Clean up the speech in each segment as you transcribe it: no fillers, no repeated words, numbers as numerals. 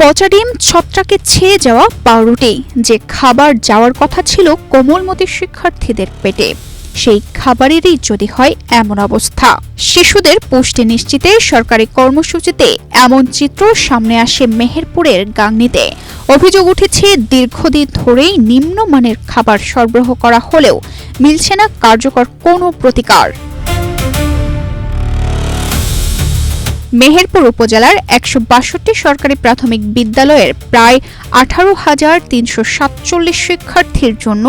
পচা ডিম, ছত্রাকে ছেয়ে যাওয়া পাউরুটি, যে খাবার যাওয়ার কথা ছিল কোমলমতি শিক্ষার্থীদের পেটে, সেই খাবারেরই যদি হয় এমন অবস্থা। শিশুদের পুষ্টি নিশ্চিতে সরকারি কর্মসূচিতে এমন চিত্র সামনে আসে মেহেরপুরের গাংনীতে। অভিযোগ উঠেছে, দীর্ঘদিন ধরেই নিম্নমানের খাবার সরবরাহ করা হলেও মিলছে না কার্যকর কোনো প্রতিকার। মেহেরপুর উপজেলার ১৬২ সরকারি প্রাথমিক বিদ্যালয়ের প্রায় ১৮,৩৪৭ শিক্ষার্থীর জন্য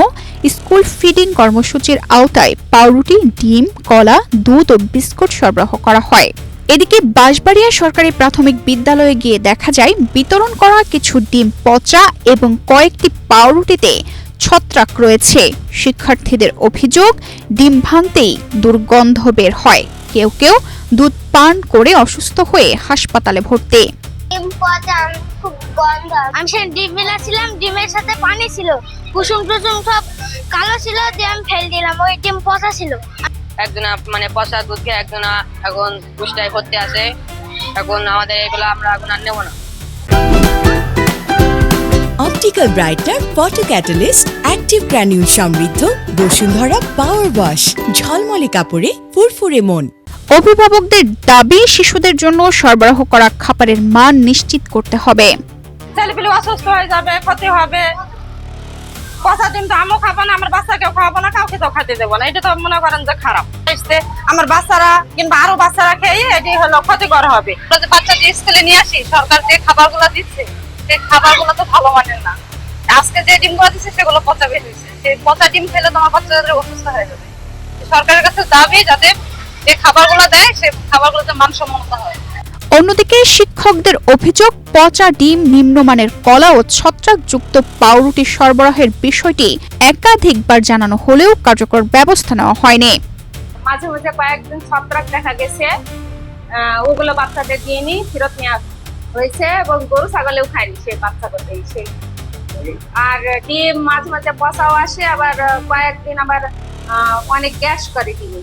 স্কুল ফিডিং কর্মসূচির আওতায় পাউরুটি, ডিম, কলা, দুধ ও বিস্কুট সরবরাহ করা হয়। এদিকে বাঁশবাড়িয়া সরকারি প্রাথমিক বিদ্যালয়ে গিয়ে দেখা যায়, বিতরণ করা কিছু ডিম পচা এবং কয়েকটি পাউরুটিতে ছত্রাক রয়েছে। শিক্ষার্থীদের অভিযোগ, ডিম ভাঙতেই দুর্গন্ধ বের হয়। কেউ কেউ দুধ পান করে অসুস্থ হয়ে হাসপাতালে ভর্তি। খুব গন্ধ। আমি সেই ডিম মিলাছিলাম, ডিমের সাথে পানি ছিল, কুসুম টুসুম সব কালো ছিল, দিয়ে আমি ফেল দিলাম। ওই ডিম পচা ছিল। একজনা পচা দুধ খেয়ে একজনা এখন পুষ্টায় করতে আসে। এখন আমাদের এগুলো আমরা এখন আর নেবো না। Optical brighter photo catalyst active granule সমৃদ্ধ বসুন্ধরা পাওয়ার ওয়াশ, ঝলমলে কাপড়ে ফুরফুরে মন। অভিভাবকদের দাবি, শিশুদের জন্য সরবরাহ করা খাবারের মান নিশ্চিত করতে হবে। ছেলেপিলে অসুস্থ হয়ে যাবে, ক্ষতি হবে। পচা ডিম তো আমিও খাবো না, আমার বাচ্চাকেও খাওয়াবো না, কাউকে তো খাইতে দেবো না। এটা তো মনে করেন যে খারাপ। আমার বাচ্চারা কিংবা আরো বাচ্চারা খেয়ে এটি হলো ক্ষতিকর হবে। বাচ্চাদের স্কুলে নিয়ে আসি, সরকার যে খাবারগুলো দিচ্ছে সেই খাবারগুলো তো ভালো মানের না। আজকে যে ডিমগুলো দিচ্ছে সেগুলো পচা বের হয়েছে। সেই পচা ডিম খেলে তোমার বাচ্চাদের অসুস্থ হয়ে যাবে। সরকারের কাছে দাবি যাতে যে খাবারগুলো দেয় সে খাবারগুলোতে মানসম্মত হয়। অন্যদিকে শিক্ষকদের অভিযোগ, পচা ডিম, নিম্নমানের কলা ও ছত্রাকযুক্ত পাউরুটি সরবরাহের বিষয়টি একাধিকবার জানানো হলেও কার্যকর ব্যবস্থা নেওয়া হয়নি। মাঝে মাঝে কয়েকদিন ছত্রাক দেখা গেছে, ওগুলো বাচ্চাদের দিয়ে নি ফেরত নেওয়া হয়েছে এবং গরু ছাগলেও খায়নি সেই বাচ্চাগুলো। সেই আর ডিম মাঝে মাঝে পচাও আসে, আবার কয়েকদিন আবার অনেক গ্যাস করে ডিম।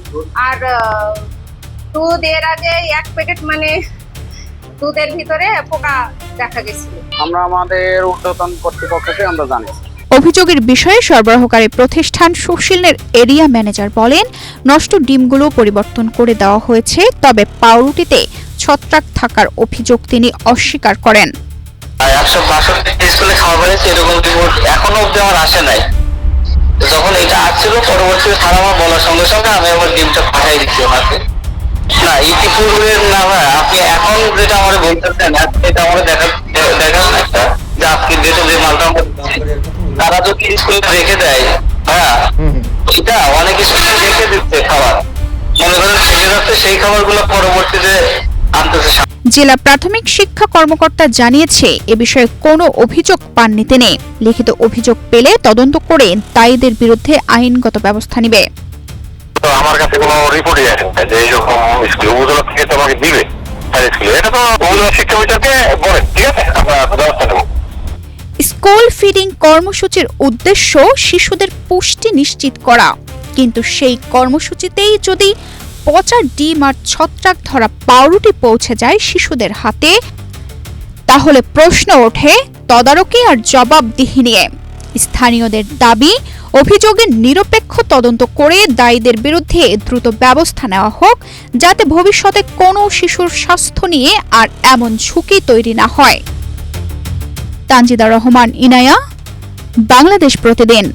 আর দুধ এর আগে এক প্যাকেট দুধের ভিতরে পোকা দেখা গেছিল। আমরা আমাদের ঊর্ধ্বতন কর্তৃপক্ষকে আমরা জানাই। অভিযোগের বিষয়ে সরবরাহকারী প্রতিষ্ঠান সুশীলের এরিয়া ম্যানেজার বলেন, নষ্ট ডিমগুলো পরিবর্তন করে দেওয়া হয়েছে, তবে পাউরুটিতে ছত্রাক থাকার অভিযোগ তিনি অস্বীকার করেন। ১৬২ স্কুলে খাওয়া হয়েছে, এরকম রিপোর্ট এখনো অব্দি আমার আসে নাই। যখন এটা আসছিল পরবর্তীতে স্যার আমার বলার সঙ্গে সঙ্গে আমি আমার ডিমটা পাঠাই দিচ্ছি ওনাকে। না, ইতিপূর্বের না ভাই, আপনি এখন যেটা আমার বলতেছেন এটা আমার দেখান একটা যে আজকে যেটা যে মালটা তারা যদি স্কুলে রেখে দেয়, হ্যাঁ এটা অনেক স্কুলে রেখে দিচ্ছে খাবার, মনে করেন থেকে যাচ্ছে, সেই খাবারগুলো পরবর্তীতে আনতেছে। জেলা প্রাথমিক শিক্ষা কর্মকর্তা জানিয়েছে, এ বিষয়ে কোনো অভিযোগ পাননি তিনি। লিখিত অভিযোগ পেলে তদন্ত করে দায়ীদের বিরুদ্ধে আইনগত ব্যবস্থা নেবে। আমার কাছে কোনো রিপোর্টই আসে না যে এইরকম স্কুল উপজেলা থেকে তোমাকে দিবে স্কুলে, এটা তো উপজেলা শিক্ষা বিভাগকে বলে, ঠিক আছে, আমরা ব্যবস্থা নেব। স্কুল ফিডিং কর্মসূচির উদ্দেশ্য শিশুদের পুষ্টি নিশ্চিত করা, কিন্তু সেই কর্মসূচিতেই যদি পচা ডিম আর ছত্রাক ধরা পাউরুটি পৌঁছে যায় শিশুদের হাতে, তাহলে প্রশ্ন ওঠে তদারকি আর জবাবদিহি নিয়ে। স্থানীয়দের দাবি, অভিযোগের নিরপেক্ষ তদন্ত করে দায়ীদের বিরুদ্ধে দ্রুত ব্যবস্থা নেওয়া হোক, যাতে ভবিষ্যতে কোনো শিশুর স্বাস্থ্য নিয়ে আর এমন ঝুঁকি তৈরি না হয়। তানজিদা রহমান, ইনায়া, বাংলাদেশ প্রতিদিন।